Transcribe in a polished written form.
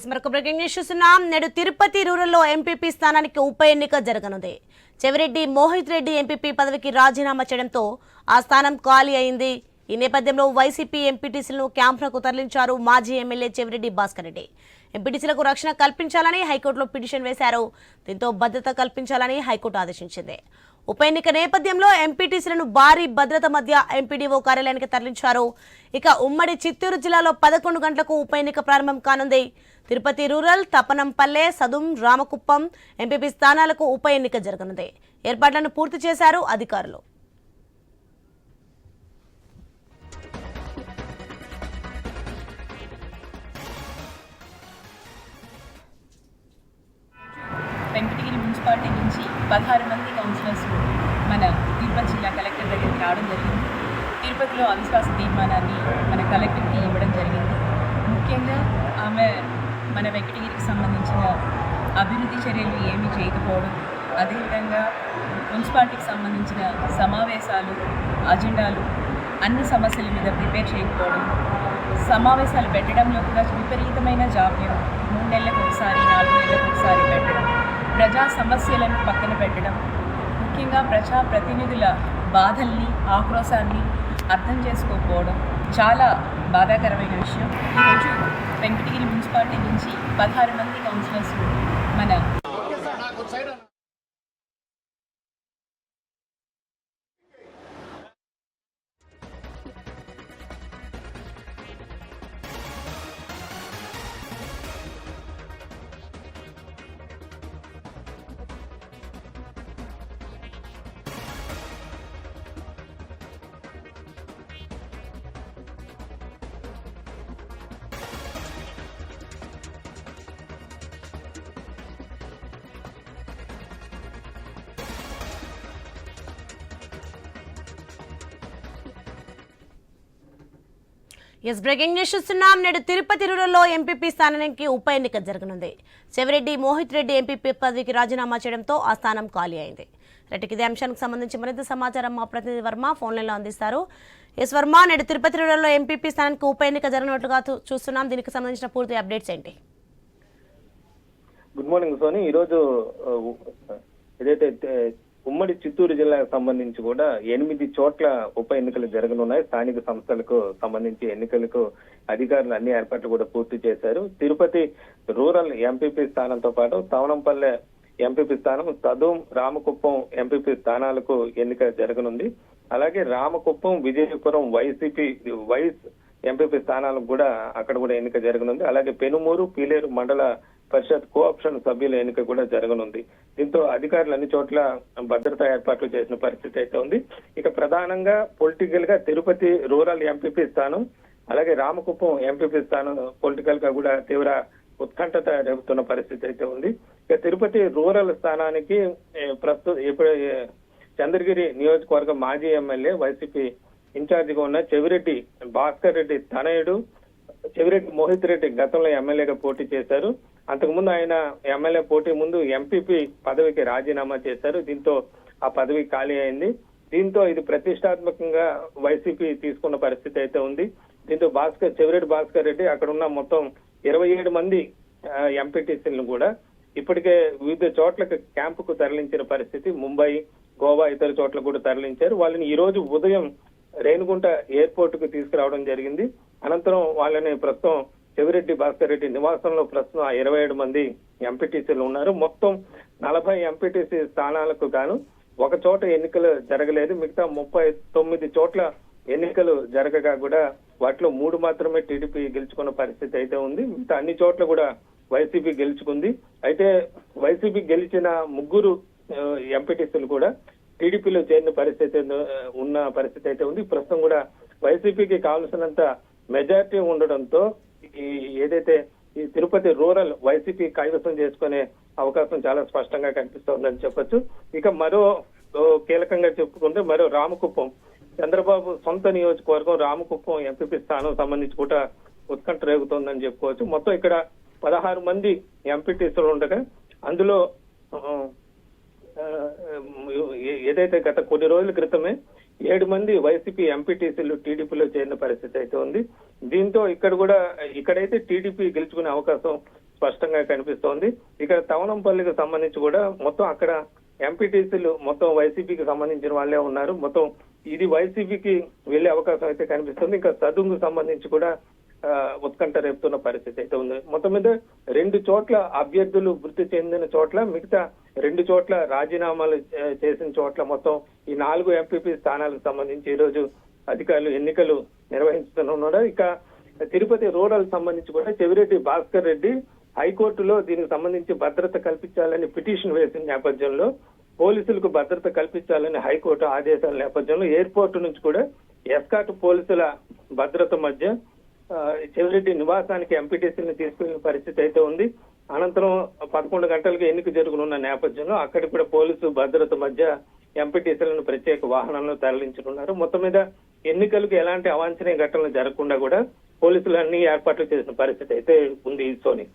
మరొక breaking news చూస్తున్నాం. నేడు తిరుపతి రూరల్లో ఎంపీపీ స్థానానికి ఉప ఎన్నిక జరగనుంది. చెవిరెడ్డి మోహిత్ రెడ్డి ఎంపీపీ పదవికి రాజీనామా చేయడంతో ఆ స్థానం ఖాళీ అయింది. ఈ నేపథ్యంలో వైసీపీ ఎంపీటీసీలను క్యాంపులకు తరలించారు మాజీ ఎమ్మెల్యే చెవిరెడ్డి భాస్కర్ రెడ్డి. ఎంపీటీసీలకు రక్షణ కల్పించాలని హైకోర్టులో పిటిషన్ వేశారు. దీంతో భద్రత కల్పించాలని హైకోర్టు ఆదేశించింది. ఉప ఎన్నిక నేపథ్యంలో ఎంపీటీసీలను భారీ భద్రత మధ్య ఎంపీడీఓ కార్యాలయానికి తరలించారు. ఇక ఉమ్మడి చిత్తూరు జిల్లాలో 11 గంటలకు ఉప ఎన్నిక ప్రారంభం కానుంది. తిరుపతి రూరల్, తపనంపల్లె, సదుం, రామకుప్పం ఎంపీపీ స్థానాలకు ఉప ఎన్నిక జరగనుంది. ఏర్పాట్లను పూర్తి చేశారు అధికారులు. వెంకటగిరి మున్సిపాలిటీ నుంచి 16 మంది కౌన్సిలర్స్ మన తిరుపతి జిల్లా కలెక్టర్ దగ్గరికి రావడం జరిగింది. తిరుపతిలో అవిశ్వాస తీర్మానాన్ని మన కలెక్టర్కి ఇవ్వడం జరిగింది. ముఖ్యంగా ఆమె మన వెంకటగిరికి సంబంధించిన అభివృద్ధి చర్యలు ఏమీ చేయకపోవడం, అదేవిధంగా మున్సిపాలిటీకి సంబంధించిన సమావేశాలు, అజెండాలు అన్ని సమస్యల మీద ప్రిపేర్ చేయకపోవడం, సమావేశాలు పెట్టడంలో కూడా విపరీతమైన జాప్యం, 3 నెలలకు ఒకసారి 4 నెలలకు ఒకసారి పెట్టడం, ప్రజా సమస్యలను పక్కన పెట్టడం, ముఖ్యంగా ప్రజాప్రతినిధుల బాధల్ని, ఆక్రోశాన్ని అర్థం చేసుకోకపోవడం చాలా బాధాకరమైన విషయం. ఈరోజు వెంకటగిరి మున్సిపాలిటీ నుంచి 16 మంది కౌన్సిలర్స్ మన బ్రేకింగ్ న్యూస్ చూస్తున్నాం. నేడు తిరుపతి రూరల్లో ఎంపీపీ స్థానానికి ఉప ఎన్నిక జరగనుంది. చెవిరెడ్డి మోహిత్ రెడ్డి ఎంపీపీ పదవికి రాజీనామా చేయడంతో ఆ స్థానం ఖాళీ అయింది. ఇదే అంశానికి సంబంధించి మరింత సమాచారం మా ప్రతినిధి వర్మ ఫోన్ లైన్లో అందిస్తారు. వర్మ, నేడు తిరుపతి రూరల్లో ఎంపీపీ స్థానానికి ఉప ఎన్నిక జరగనున్నట్లుగా చూస్తున్నాం. దీనికి సంబంధించిన పూర్తి అప్డేట్స్ ఏంటి? Good morning Soni. ఈరోజు ఏదైతే ఉమ్మడి చిత్తూరు జిల్లాకు సంబంధించి కూడా 8 చోట్ల ఉప ఎన్నికలు జరగనున్నాయి. స్థానిక సంస్థలకు సంబంధించి ఎన్నికలకు అధికారులు అన్ని ఏర్పాట్లు కూడా పూర్తి చేశారు. తిరుపతి రూరల్ ఎంపీపీ స్థానంతో పాటు తవనంపల్లె ఎంపీపీ స్థానం, సదుం, రామకుప్పం ఎంపీపీ స్థానాలకు ఎన్నిక జరగనుంది. అలాగే రామకుప్పం, విజయపురం వైస్ ఎంపీపీ స్థానాలకు కూడా అక్కడ కూడా ఎన్నిక జరగనుంది. అలాగే పెనుమూరు, పీలేరు మండల పరిషత్ కోఆప్షన్ సభ్యుల ఎన్నిక కూడా జరగనుంది. దీంతో అధికారులు అన్ని చోట్ల భద్రతా ఏర్పాట్లు చేసిన పరిస్థితి అయితే ఉంది. ఇక ప్రధానంగా పొలిటికల్ గా తిరుపతి రూరల్ ఎంపీపీ స్థానం, అలాగే రామకుప్పం ఎంపీపీ స్థానం పొలిటికల్ గా కూడా తీవ్ర ఉత్కంఠత రేపుతున్న పరిస్థితి అయితే ఉంది. ఇక తిరుపతి రూరల్ స్థానానికి ఇప్పుడు చంద్రగిరి నియోజకవర్గం మాజీ ఎమ్మెల్యే వైసీపీ ఇన్ఛార్జిగా ఉన్న చెవిరెడ్డి భాస్కర్ రెడ్డి తనయుడు చెవిరెడ్డి మోహిత్ రెడ్డి గతంలో ఎమ్మెల్యేగా పోటీ చేశారు. అంతకుముందు ఆయన ఎమ్మెల్యే పోటీ ముందు ఎంపీపీ పదవికి రాజీనామా చేశారు. దీంతో ఆ పదవి ఖాళీ అయింది. దీంతో ఇది ప్రతిష్టాత్మకంగా వైసీపీ తీసుకున్న పరిస్థితి అయితే ఉంది. దీంతో చెవిరెడ్డి భాస్కర్ రెడ్డి అక్కడ ఉన్న మొత్తం 27 మంది ఎంపీటీసీలను కూడా ఇప్పటికే వివిధ చోట్లకు క్యాంపుకు తరలించిన పరిస్థితి. ముంబై, గోవా ఇతర చోట్ల కూడా తరలించారు. వాళ్ళని ఈ రోజు ఉదయం రేణిగుంట ఎయిర్పోర్ట్ కు తీసుకురావడం జరిగింది. అనంతరం వాళ్ళని ప్రస్తుతం చెవిరెడ్డి భాస్కర్ రెడ్డి నివాసంలో ప్రస్తుతం 27 మంది ఎంపీటీసీలు ఉన్నారు. మొత్తం 40 ఎంపీటీసీ స్థానాలకు గాను ఒక చోట ఎన్నికలు జరగలేదు. మిగతా 39 చోట్ల ఎన్నికలు జరగగా కూడా వాటిలో 3 మాత్రమే టీడీపీ గెలుచుకున్న పరిస్థితి అయితే ఉంది. మిగతా అన్ని చోట్ల కూడా వైసీపీ గెలుచుకుంది. అయితే వైసీపీ గెలిచిన 3 ఎంపీటీసీలు కూడా టీడీపీలో చేరిన పరిస్థితి అయితే ఉంది. ప్రస్తుతం కూడా వైసీపీకి కావలసినంత మెజార్టీ ఉండడంతో ఏదైతే ఈ తిరుపతి రూరల్ వైసీపీ కైవసం చేసుకునే అవకాశం చాలా స్పష్టంగా కనిపిస్తోందని చెప్పొచ్చు. ఇక మరో కీలకంగా చెప్పుకుంటే మరో రామకుప్పం, చంద్రబాబు సొంత నియోజకవర్గం రామకుప్పం ఎంపీపీ స్థానం సంబంధించి కూడా ఉత్కంఠ రేగుతోందని చెప్పుకోవచ్చు. మొత్తం ఇక్కడ 16 మంది ఎంపీటీసీలు ఉండగా అందులో ఏదైతే గత కొన్ని రోజుల క్రితమే 7 మంది వైసీపీ ఎంపీటీసీలు టీడీపీలో చేరిన పరిస్థితి అయితే ఉంది. దీంతో ఇక్కడైతే టీడీపీ గెలుచుకునే అవకాశం స్పష్టంగా కనిపిస్తోంది. ఇక తవనంపల్లికి సంబంధించి కూడా మొత్తం అక్కడ ఎంపీటీసీలు మొత్తం వైసీపీకి సంబంధించిన వాళ్ళే ఉన్నారు. మొత్తం ఇది వైసీపీకి వెళ్లే అవకాశం అయితే కనిపిస్తుంది. ఇంకా సదుంకు సంబంధించి కూడా ఉత్కంఠ రేపుతున్న పరిస్థితి అయితే ఉంది. మొత్తం మీద 2 చోట్ల అభ్యర్థులు మృతి చెందిన చోట్ల, మిగతా 2 చోట్ల రాజీనామాలు చేసిన చోట్ల మొత్తం ఈ 4 ఎంపీపీ స్థానాలకు సంబంధించి ఈ రోజు అధికారులు ఎన్నికలు నిర్వహించుతున్నారు. ఇక తిరుపతి రూరల్ సంబంధించి కూడా చెవిరెడ్డి భాస్కర్ రెడ్డి హైకోర్టులో దీనికి సంబంధించి భద్రత కల్పించాలని పిటిషన్ వేసిన నేపథ్యంలో, పోలీసులకు భద్రత కల్పించాలని హైకోర్టు ఆదేశాల నేపథ్యంలో ఎయిర్పోర్టు నుంచి కూడా ఎస్కాట్ పోలీసుల భద్రత మధ్య చెవిరెడ్డి నివాసానికి ఎంపీటీసీని తీసుకెళ్లిన పరిస్థితి అయితే ఉంది. అనంతరం 11 గంటలకు ఎన్నిక జరగనున్న నేపథ్యంలో అక్కడ కూడా పోలీసు భద్రత మధ్య ఎంపీటీసీలను ప్రత్యేక వాహనంలో తరలించనున్నారు. మొత్తం మీద ఎన్నికలకు ఎలాంటి అవాంఛనీయ ఘటనలు జరగకుండా కూడా పోలీసులు అన్ని ఏర్పాట్లు చేసిన పరిస్థితి అయితే ఉంది. సోని.